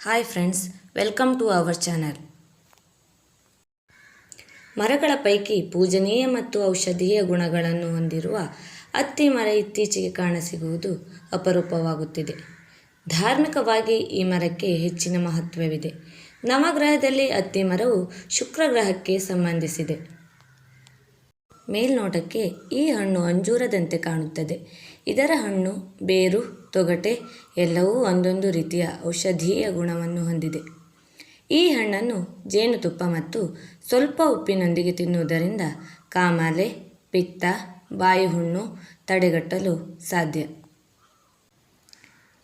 Hi friends, welcome to our channel. ಮರಗಳ ಪೈಕಿ ಪೂಜನೀಯ ಮತ್ತು ಔಷಧೀಯ ಗುಣಗಳನ್ನು ಹೊಂದಿರುವ ಅತ್ತಿ ಮರ ಇತ್ತೀಚೆಗೆ ಕಾಣಸಿಗುವುದು ಅಪರೂಪವಾಗುತ್ತಿದೆ. ಧಾರ್ಮಿಕವಾಗಿ ಈ ಮರಕ್ಕೆ ಹೆಚ್ಚಿನ ಮಹತ್ವವಿದೆ. ನವಗ್ರಹದಲ್ಲಿ ಅತ್ತಿ ಮರವು ಶುಕ್ರ ಗ್ರಹಕ್ಕೆ ಸಂಬಂಧಿಸಿದೆ. ಮೇಲ್ನೋಟಕ್ಕೆ ಈ ಹಣ್ಣು ಅಂಜೂರದಂತೆ ಕಾಣುತ್ತದೆ. ಇದರ ಹಣ್ಣು, ಬೇರು, ತೊಗಟೆ ಎಲ್ಲವೂ ಒಂದೊಂದು ರೀತಿಯ ಔಷಧೀಯ ಗುಣವನ್ನು ಹೊಂದಿದೆ. ಈ ಹಣ್ಣನ್ನು ಜೇನುತುಪ್ಪ ಮತ್ತು ಸ್ವಲ್ಪ ಉಪ್ಪಿನೊಂದಿಗೆ ತಿನ್ನುವುದರಿಂದ ಕಾಮಾಲೆ, ಪಿತ್ತ, ಬಾಯಿ ಹುಣ್ಣು ತಡೆಗಟ್ಟಲು ಸಾಧ್ಯ.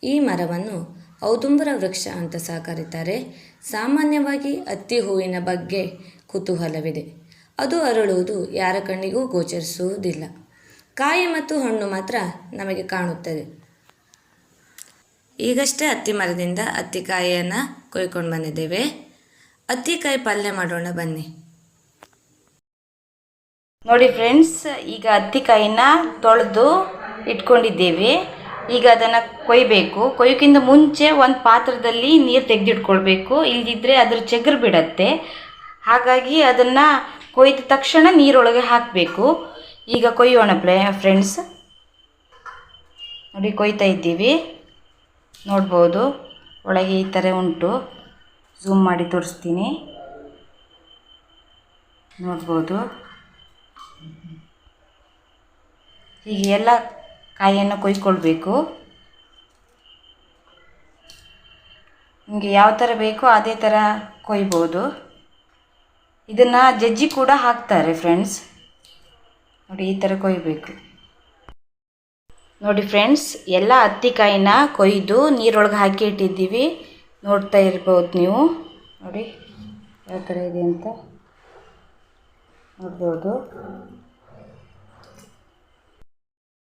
ಈ ಮರವನ್ನು ಔದುಂಬರ ವೃಕ್ಷ ಅಂತ ಸಹ ಕರೀತಾರೆ. ಸಾಮಾನ್ಯವಾಗಿ ಅತ್ತಿ ಹೂವಿನ ಬಗ್ಗೆ ಕುತೂಹಲವಿದೆ. ಅದು ಅರಳುವುದು ಯಾರ ಕಣ್ಣಿಗೂ ಗೋಚರಿಸುವುದಿಲ್ಲ. ಕಾಯಿ ಮತ್ತು ಹಣ್ಣು ಮಾತ್ರ ನಮಗೆ ಕಾಣುತ್ತದೆ. ಈಗಷ್ಟೇ ಅತ್ತಿ ಮರದಿಂದ ಅತ್ತಿಕಾಯಿಯನ್ನು ಕೊಯ್ಕೊಂಡು ಬಂದಿದ್ದೇವೆ. ಅತ್ತಿಕಾಯಿ ಪಲ್ಯ ಮಾಡೋಣ ಬನ್ನಿ. ನೋಡಿ ಫ್ರೆಂಡ್ಸ್, ಈಗ ಅತ್ತಿಕಾಯಿನ ತೊಳೆದು ಇಟ್ಕೊಂಡಿದ್ದೇವೆ. ಈಗ ಅದನ್ನು ಕೊಯ್ಬೇಕು. ಕೊಯ್ಯೋಕ್ಕಿಂತ ಮುಂಚೆ ಒಂದು ಪಾತ್ರದಲ್ಲಿ ನೀರು ತೆಗೆದಿಟ್ಕೊಳ್ಬೇಕು, ಇಲ್ಲದಿದ್ದರೆ ಅದ್ರ ಚೆಗರು ಬಿಡತ್ತೆ. ಹಾಗಾಗಿ ಅದನ್ನು ಕೊಯ್ದ ತಕ್ಷಣ ನೀರೊಳಗೆ ಹಾಕಬೇಕು. ಈಗ ಕೊಯ್ಯೋಣ ಫ್ರೆಂಡ್ಸ್. ನೋಡಿ, ಕೊಯ್ತಾ ಇದ್ದೀವಿ. ನೋಡ್ಬೋದು, ಒಳಗೆ ಈ ಥರ ಉಂಟು. ಝೂಮ್ ಮಾಡಿ ತೋರಿಸ್ತೀನಿ. ನೋಡ್ಬೋದು, ಹೀಗೆ ಎಲ್ಲ ಕಾಯಿಯನ್ನು ಕೊಯ್ಕೊಳ್ಬೇಕು. ನಿಮಗೆ ಯಾವ ಥರ ಬೇಕೋ ಅದೇ ಥರ ಕೊಯ್ಬೋದು. ಇದನ್ನು ಜಜ್ಜಿ ಕೂಡ ಹಾಕ್ತಾರೆ ಫ್ರೆಂಡ್ಸ್. ನೋಡಿ, ಈ ಥರ ಕೊಯ್ಬೇಕು. ನೋಡಿ ಫ್ರೆಂಡ್ಸ್, ಎಲ್ಲ ಹತ್ತಿಕಾಯಿನ ಕೊಯ್ದು ನೀರೊಳಗೆ ಹಾಕಿ ಇಟ್ಟಿದ್ದೀವಿ. ನೋಡ್ತಾ ಇರ್ಬೋದು ನೀವು. ನೋಡಿ ಯಾವ ಥರ ಇದೆ ಅಂತ ನೋಡ್ಬೋದು.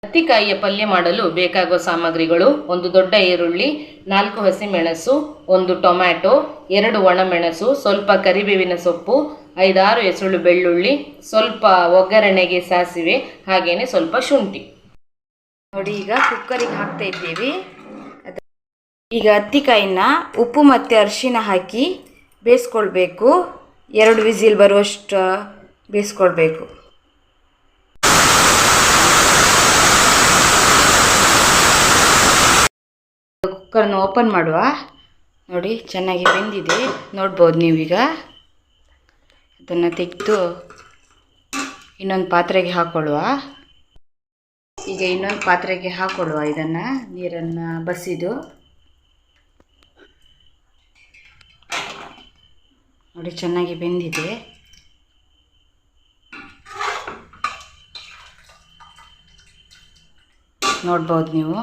ಹತ್ತಿಕಾಯಿಯ ಪಲ್ಯ ಮಾಡಲು ಬೇಕಾಗುವ ಸಾಮಗ್ರಿಗಳು: ಒಂದು ದೊಡ್ಡ ಈರುಳ್ಳಿ, 4 ಹಸಿಮೆಣಸು, 1 ಟೊಮ್ಯಾಟೊ, 2 ಒಣಮೆಣಸು, ಸ್ವಲ್ಪ ಕರಿಬೇವಿನ ಸೊಪ್ಪು, 5-6 ಎಸಳು ಬೆಳ್ಳುಳ್ಳಿ, ಸ್ವಲ್ಪ ಒಗ್ಗರಣೆಗೆ ಸಾಸಿವೆ, ಹಾಗೇನೆ ಸ್ವಲ್ಪ ಶುಂಠಿ. ನೋಡಿ, ಈಗ ಕುಕ್ಕರಿಗೆ ಹಾಕ್ತಾ ಇದ್ದೀವಿ. ಈಗ ಹತ್ತಿಕಾಯಿನ ಉಪ್ಪು ಮತ್ತು ಅರಿಶಿನ ಹಾಕಿ ಬೇಯಿಸ್ಕೊಳ್ಬೇಕು. 2 ವಿಸಿಲ್ ಬರುವಷ್ಟು ಬೇಯಿಸ್ಕೊಳ್ಬೇಕು. ಕುಕ್ಕರ್ನ ಓಪನ್ ಮಾಡುವ. ನೋಡಿ, ಚೆನ್ನಾಗಿ ಬೆಂದಿದೆ. ನೋಡ್ಬೋದು ನೀವೀಗ. ಅದನ್ನು ತೆಗೆದು ಇನ್ನೊಂದು ಪಾತ್ರೆಗೆ ಹಾಕೊಳ್ಳುವ. ಈಗ ಇನ್ನೊಂದು ಪಾತ್ರೆಗೆ ಹಾಕೊಳ್ಳುವ ಇದನ್ನು, ನೀರನ್ನು ಬಸಿದು. ನೋಡಿ, ಚೆನ್ನಾಗಿ ಬೆಂದಿದೆ. ನೋಡ್ಬೋದು ನೀವು.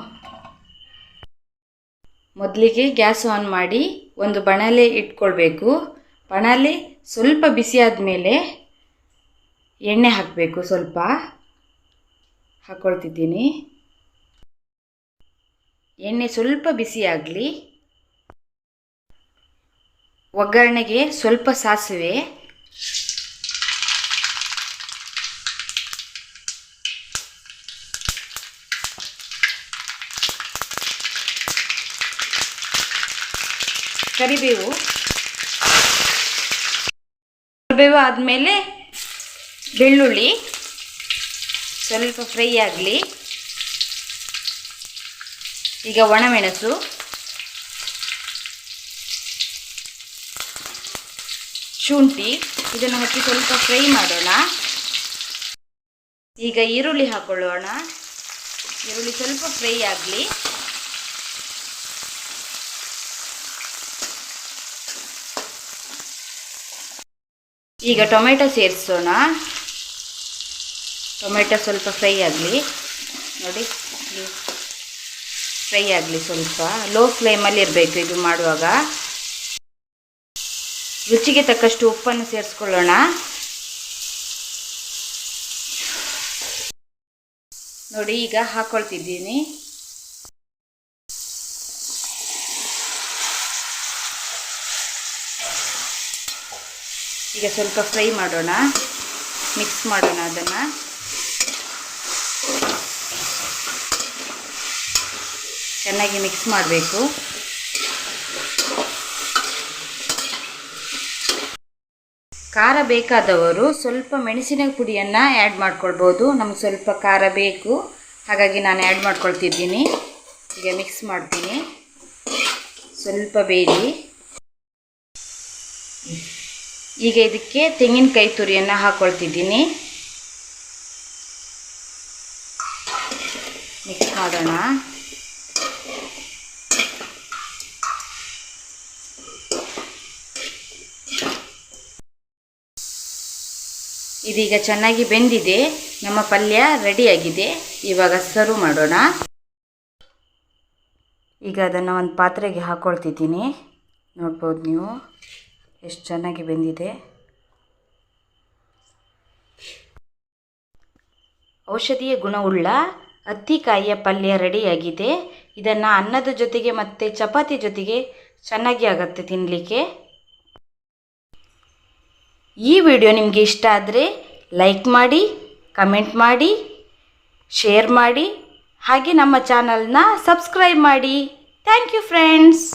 ಮೊದಲಿಗೆ ಗ್ಯಾಸ್ ಆನ್ ಮಾಡಿ ಒಂದು ಬಾಣಲೆ ಇಟ್ಕೊಳ್ಬೇಕು. ಬಾಣಲೆ ಸ್ವಲ್ಪ ಬಿಸಿ ಆದಮೇಲೆ ಎಣ್ಣೆ ಹಾಕಬೇಕು. ಸ್ವಲ್ಪ ಹಾಕ್ಕೊಳ್ತಿದ್ದೀನಿ. ಎಣ್ಣೆ ಸ್ವಲ್ಪ ಬಿಸಿ ಆಗಲಿ. ಒಗ್ಗರಣೆಗೆ ಸ್ವಲ್ಪ ಸಾಸಿವೆ, ಕರಿಬೇವು ಆದಮೇಲೆ ಬೆಳ್ಳುಳ್ಳಿ ಸ್ವಲ್ಪ ಫ್ರೈ ಆಗಲಿ. ಈಗ ಒಣಮೆಣಸು, ಶುಂಠಿ ಇದನ್ನು ಹಾಕಿ ಸ್ವಲ್ಪ ಫ್ರೈ ಮಾಡೋಣ. ಈಗ ಈರುಳ್ಳಿ ಹಾಕೊಳ್ಳೋಣ. ಈರುಳ್ಳಿ ಸ್ವಲ್ಪ ಫ್ರೈ ಆಗಲಿ. ಈಗ ಟೊಮೆಟೊ ಸೇರಿಸೋಣ. ಟೊಮೆಟೊ ಸ್ವಲ್ಪ ಫ್ರೈ ಆಗಲಿ. ನೋಡಿ, ಫ್ರೈ ಆಗಲಿ. ಸ್ವಲ್ಪ ಲೋ ಫ್ಲೇಮಲ್ಲಿ ಇರಬೇಕು ಇದು ಮಾಡುವಾಗ. ರುಚಿಗೆ ತಕ್ಕಷ್ಟು ಉಪ್ಪನ್ನು ಸೇರಿಸ್ಕೊಳ್ಳೋಣ. ನೋಡಿ, ಈಗ ಹಾಕ್ಕೊಳ್ತಿದ್ದೀನಿ. ಈಗ ಸ್ವಲ್ಪ ಫ್ರೈ ಮಾಡೋಣ, ಮಿಕ್ಸ್ ಮಾಡೋಣ ಅದನ್ನು. ಚೆನ್ನಾಗಿ ಮಿಕ್ಸ್ ಮಾಡಬೇಕು. ಖಾರ ಬೇಕಾದವರು ಸ್ವಲ್ಪ ಮೆಣಸಿನ ಪುಡಿಯನ್ನು ಆ್ಯಡ್ ಮಾಡ್ಕೊಳ್ಬೋದು. ನಮಗೆ ಸ್ವಲ್ಪ ಖಾರ ಬೇಕು, ಹಾಗಾಗಿ ನಾನು ಆ್ಯಡ್ ಮಾಡ್ಕೊಳ್ತಿದ್ದೀನಿ. ಈಗ ಮಿಕ್ಸ್ ಮಾಡ್ತೀನಿ. ಸ್ವಲ್ಪ ಬೇಯಲಿ. ಈಗ ಇದಕ್ಕೆ ತೆಂಗಿನಕಾಯಿ ತುರಿಯನ್ನು ಹಾಕ್ಕೊಳ್ತಿದ್ದೀನಿ. ಮಿಕ್ಸ್ ಮಾಡೋಣ. ಇದೀಗ ಚೆನ್ನಾಗಿ ಬೆಂದಿದೆ. ನಮ್ಮ ಪಲ್ಯ ರೆಡಿಯಾಗಿದೆ. ಇವಾಗ ಸರ್ವ್ ಮಾಡೋಣ. ಈಗ ಅದನ್ನು ಒಂದು ಪಾತ್ರೆಗೆ ಹಾಕ್ಕೊಳ್ತಿದ್ದೀನಿ. ನೋಡ್ಬೋದು ನೀವು ಎಷ್ಟು ಚೆನ್ನಾಗಿ ಬೆಂದಿದೆ. ಔಷಧೀಯ ಗುಣವುಳ್ಳ ಹತ್ತಿಕಾಯಿಯ ಪಲ್ಯ ರೆಡಿಯಾಗಿದೆ. ಇದನ್ನು ಅನ್ನದ ಜೊತೆಗೆ ಮತ್ತು ಚಪಾತಿ ಜೊತೆಗೆ ಚೆನ್ನಾಗಿ ಆಗುತ್ತೆ ತಿನ್ನಲಿಕ್ಕೆ. ಈ ವಿಡಿಯೋ ನಿಮಗೆ ಇಷ್ಟ ಆದರೆ ಲೈಕ್ ಮಾಡಿ, ಕಮೆಂಟ್ ಮಾಡಿ, ಶೇರ್ ಮಾಡಿ, ಹಾಗೆ ನಮ್ಮ ಚಾನಲ್ನ ಸಬ್ಸ್ಕ್ರೈಬ್ ಮಾಡಿ. Thank you friends.